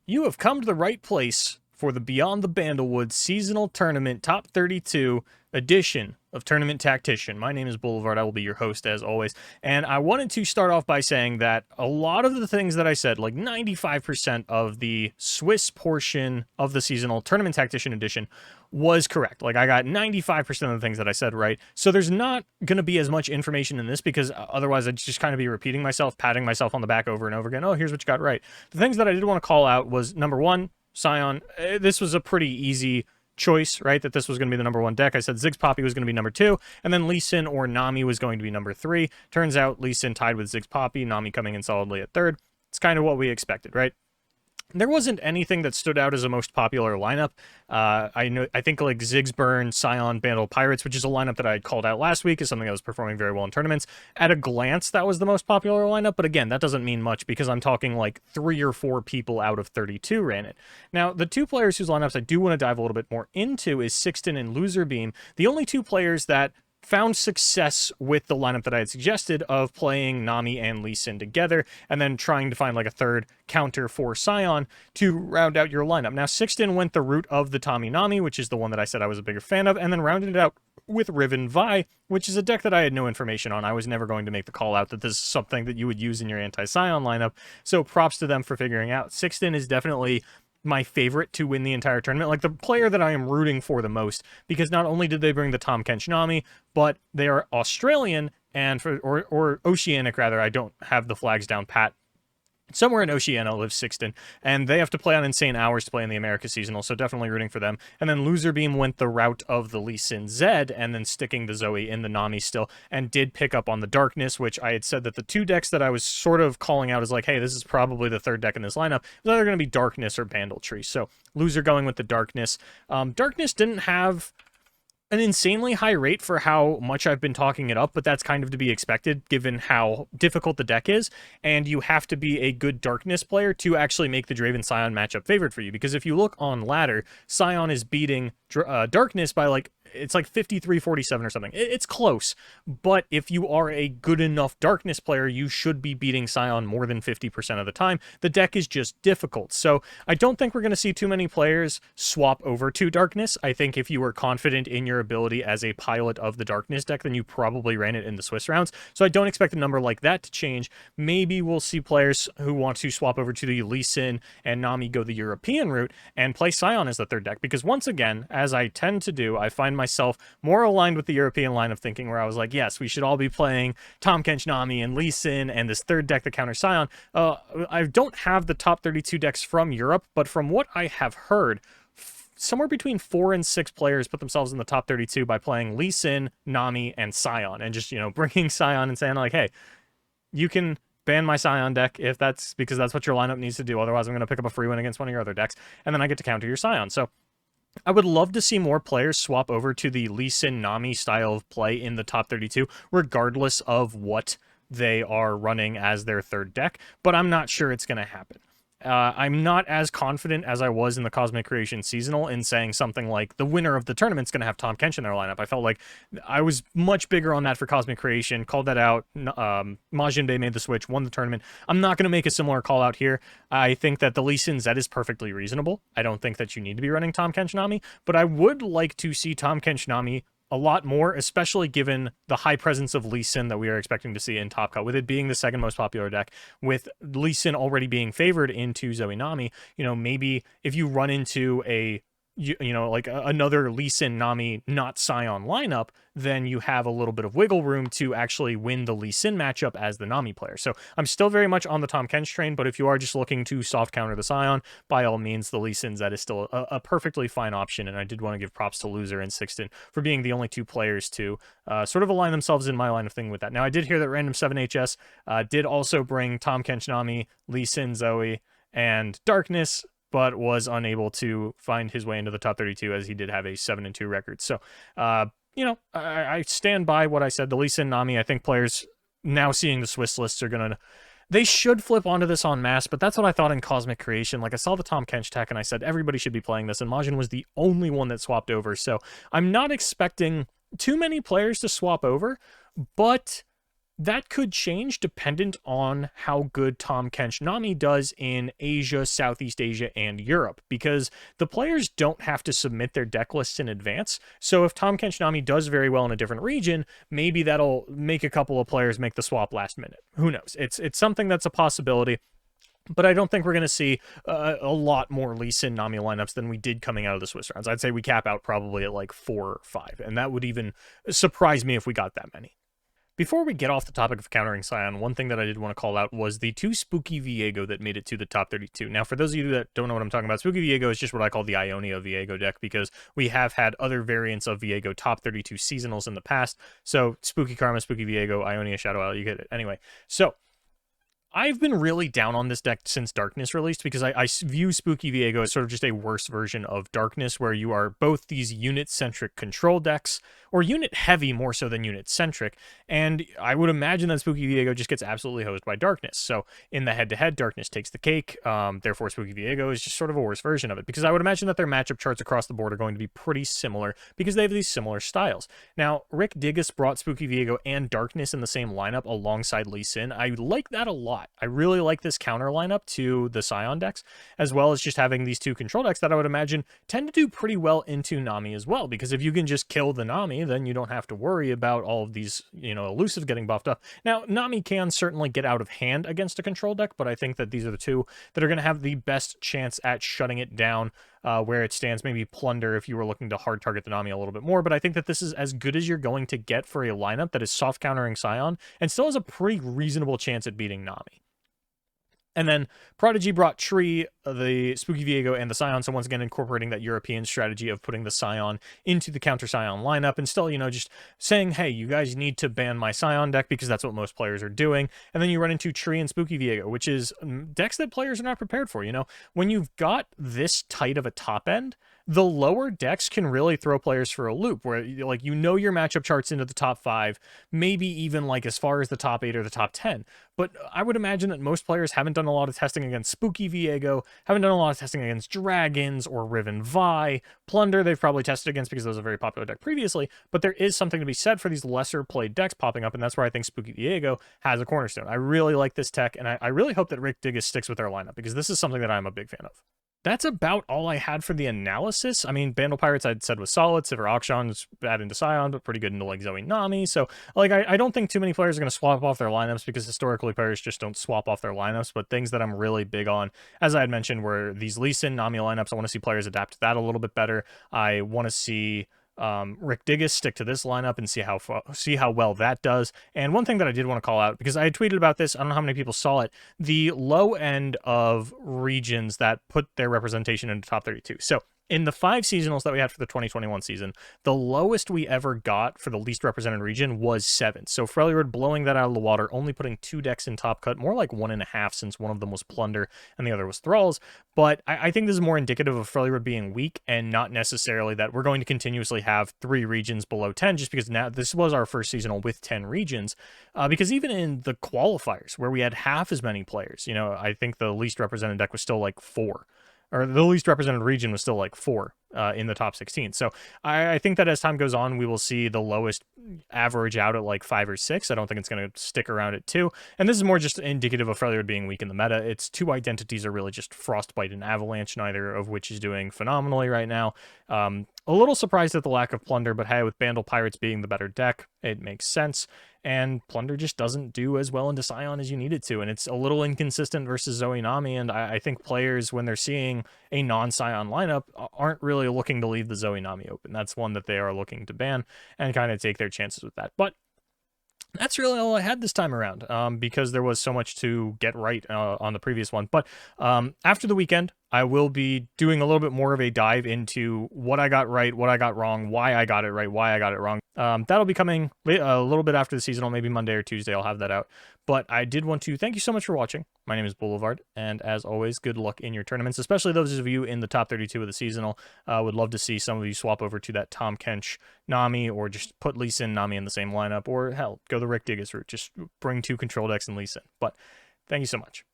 You have come to the right place for the Beyond the Bandlewood Seasonal Tournament Top 32 edition of Tournament Tactician. My name is Boulevard. I will be your host as always. And I wanted to start off by saying that a lot of the things that I said, like 95% of the Swiss portion of the Seasonal Tournament Tactician edition was correct. Like I got 95% of the things that I said right. So there's not going to be as much information in this because otherwise I'd just kind of be repeating myself, patting myself on the back over and over again. Oh, here's what you got right. The things that I did want to call out was number one, Scion. This was a pretty easy choice, right? That this was going to be the number one deck. I said Ziggs Poppy was going to be number two, and then Lee Sin or Nami was going to be number three. Turns out Lee Sin tied with Ziggs Poppy, Nami coming in solidly at third. It's kind of what we expected, right? There wasn't anything that stood out as a most popular lineup. I think like Ziggs Burn, Scion, Bandle Pirates, which is a lineup that I had called out last week, is something that was performing very well in tournaments. At a glance, that was the most popular lineup, but again, that doesn't mean much because I'm talking like 3 or 4 people out of 32 ran it. Now, the two players whose lineups I do want to dive a little bit more into is Sixten and Loserbeam, the only two players that found success with the lineup that I had suggested of playing Nami and Lee Sin together and then trying to find like a third counter for Scion to round out your lineup. Now, Sixten went the route of the Tommy Nami, which is the one that I said I was a bigger fan of, and then rounded it out with Riven Vi, which is a deck that I had no information on. I was never going to make the call out that this is something that you would use in your anti-Scion lineup, so props to them for figuring out. Sixten is definitely my favorite to win the entire tournament, like the player that I am rooting for the most, because not only did they bring the Tahm Kench Nami, but they are Australian and or Oceanic rather. I don't have the flags down pat. Somewhere in Oceania lives Sixten, and they have to play on insane hours to play in the America Seasonal, so definitely rooting for them. And then Loserbeam went the route of the Lee Sin Zed, and then sticking the Zoe in the Nami still, and did pick up on the Darkness, which I had said that the two decks that I was sort of calling out as like, hey, this is probably the third deck in this lineup, is either going to be Darkness or Bandle Tree. So Loser going with the Darkness. Darkness didn't have an insanely high rate for how much I've been talking it up, but that's kind of to be expected given how difficult the deck is, and you have to be a good Darkness player to actually make the Draven Scion matchup favored for you, because if you look on ladder, Scion is beating Darkness by like, it's like 53-47 or something. It's close, but if you are a good enough Darkness player, you should be beating Scion more than 50% of the time. The deck is just difficult, so I don't think we're going to see too many players swap over to Darkness. I think if you were confident in your ability as a pilot of the Darkness deck, then you probably ran it in the Swiss rounds, so I don't expect a number like that to change. Maybe we'll see players who want to swap over to the Lee Sin and Nami go the European route and play Scion as the third deck, because once again, as I tend to do, I find myself more aligned with the European line of thinking, where I was like, yes, we should all be playing Tahm Kench Nami and Lee Sin and this third deck that counters Scion. I don't have the top 32 decks from Europe, but from what I have heard, somewhere between 4 and 6 players put themselves in the top 32 by playing Lee Sin, Nami, and Scion, and just, you know, bringing Scion and saying like, hey, you can ban my Scion deck if that's because that's what your lineup needs to do. Otherwise, I'm going to pick up a free win against one of your other decks, and then I get to counter your Scion. So I would love to see more players swap over to the Lee Sin Nami style of play in the top 32, regardless of what they are running as their third deck, but I'm not sure it's going to happen. I'm not as confident as I was in the Cosmic Creation Seasonal in saying something like the winner of the tournament's going to have Tahm Kench in their lineup. I felt like I was much bigger on that for Cosmic Creation, called that out. Majin Bay made the switch, won the tournament. I'm not going to make a similar call out here. I think that the Lee Sin Zed is perfectly reasonable. I don't think that you need to be running Tahm Kench Nami, but I would like to see Tahm Kench Nami a lot more, especially given the high presence of Lee Sin that we are expecting to see in Top Cut, with it being the second most popular deck, with Lee Sin already being favored into Zoe Nami. You know, maybe if you run into a like another Lee Sin Nami not Scion lineup, then you have a little bit of wiggle room to actually win the Lee Sin matchup as the Nami player. So I'm still very much on the Tahm Kench train, but if you are just looking to soft counter the Scion, by all means, the Lee Sin Zed is still a perfectly fine option, and I did want to give props to Loser and Sixten for being the only two players to sort of align themselves in my line of thing with that. Now, I did hear that Random 7HS did also bring Tahm Kench Nami, Lee Sin Zoe, and Darkness, but was unable to find his way into the top 32 as he did have a 7-2 record. So, you know, I stand by what I said. The Lee Sin Nami, I think players now seeing the Swiss lists are going to, they should flip onto this en masse, but that's what I thought in Cosmic Creation. Like, I saw the Tahm Kench tech, and I said everybody should be playing this, and Majin was the only one that swapped over. So I'm not expecting too many players to swap over, but That could change dependent on how good Tahm Kench Nami does in Asia, Southeast Asia, and Europe, because the players don't have to submit their deck lists in advance. So if Tahm Kench Nami does very well in a different region, maybe that'll make a couple of players make the swap last minute. Who knows? It's something that's a possibility. But I don't think we're going to see a lot more Lee Sin Nami lineups than we did coming out of the Swiss rounds. I'd say we cap out probably at like 4 or 5, and that would even surprise me if we got that many. Before we get off the topic of countering Scion, one thing that I did want to call out was the 2 Spooky Viego that made it to the top 32. Now, for those of you that don't know what I'm talking about, Spooky Viego is just what I call the Ionia Viego deck, because we have had other variants of Viego top 32 seasonals in the past. So, Spooky Karma, Spooky Viego, Ionia Shadow Isle, you get it. Anyway, so I've been really down on this deck since Darkness released, because I view Spooky Viego as sort of just a worse version of Darkness, where you are both these unit-centric control decks, or unit-heavy more so than unit-centric, and I would imagine that Spooky Viego just gets absolutely hosed by Darkness. So in the head-to-head, Darkness takes the cake, therefore Spooky Viego is just sort of a worse version of it, because I would imagine that their matchup charts across the board are going to be pretty similar, because they have these similar styles. Now, Rick Diggus brought Spooky Viego and Darkness in the same lineup alongside Lee Sin. I like that a lot. I really like this counter lineup to the Scion decks, as well as just having these 2 control decks that I would imagine tend to do pretty well into Nami as well, because if you can just kill the Nami, then you don't have to worry about all of these, elusive getting buffed up. Now, Nami can certainly get out of hand against a control deck, but I think that these are the 2 that are going to have the best chance at shutting it down where it stands. Maybe Plunder if you were looking to hard target the Nami a little bit more, but I think that this is as good as you're going to get for a lineup that is soft countering Scion and still has a pretty reasonable chance at beating Nami. And then Prodigy brought Tree, the Spooky Viego, and the Scion, so once again incorporating that European strategy of putting the Scion into the counter Scion lineup, and still, just saying, hey, you guys need to ban my Scion deck because that's what most players are doing. And then you run into Tree and Spooky Viego, which is decks that players are not prepared for. When you've got this tight of a top end, the lower decks can really throw players for a loop, where your matchup charts into the top 5, maybe even as far as the top 8 or the top 10. But I would imagine that most players haven't done a lot of testing against Spooky Viego, haven't done a lot of testing against Dragons or Riven Vi. Plunder they've probably tested against because that was a very popular deck previously, but there is something to be said for these lesser played decks popping up, and that's where I think Spooky Viego has a cornerstone. I really like this tech, and I really hope that Rick Diggus sticks with their lineup, because this is something that I'm a big fan of. That's about all I had for the analysis. I mean, Bandle Pirates I'd said was solid. Sivir Akshan's bad into Scion, but pretty good into Zoe Nami. So I don't think too many players are going to swap off their lineups, because historically players just don't swap off their lineups. But things that I'm really big on, as I had mentioned, were these Lee Sin Nami lineups. I want to see players adapt to that a little bit better. I want to see Rick Diggus stick to this lineup and see how well that does. And one thing that I did want to call out, because I had tweeted about this, I don't know how many people saw it, the low end of regions that put their representation into top 32. So in the 5 seasonals that we had for the 2021 season, the lowest we ever got for the least represented region was 7. So Freljord blowing that out of the water, only putting 2 decks in top cut, more like 1.5, since one of them was Plunder and the other was Thralls. But I think this is more indicative of Freljord being weak, and not necessarily that we're going to continuously have 3 regions below 10, just because now this was our first seasonal with 10 regions. Because even in the qualifiers, where we had half as many players, I think the least represented deck was still 4. Or the least represented region was still 4 in the top 16. So I think that as time goes on, we will see the lowest average out at 5 or 6. I don't think it's going to stick around at 2. And this is more just indicative of Freljord being weak in the meta. Its 2 identities are really just Frostbite and Avalanche, neither of which is doing phenomenally right now. A little surprised at the lack of Plunder, but hey, with Bandle Pirates being the better deck, it makes sense. And Plunder just doesn't do as well into Scion as you need it to, and it's a little inconsistent versus Zoe Nami, and I think players, when they're seeing a non-Scion lineup, aren't really looking to leave the Zoe Nami open. That's one that they are looking to ban and kind of take their chances with that. But that's really all I had this time around, because there was so much to get right on the previous one. But after the weekend, I will be doing a little bit more of a dive into what I got right, what I got wrong, why I got it right, why I got it wrong. That'll be coming a little bit after the seasonal, maybe Monday or Tuesday. I'll have that out. But I did want to thank you so much for watching. My name is Boulevard, and as always, good luck in your tournaments, especially those of you in the top 32 of the seasonal. Would love to see some of you swap over to that Tahm Kench Nami, or just put Lee Sin Nami in the same lineup, or hell, go the Rick Diggus route. Just bring 2 control decks and Lee Sin. But thank you so much.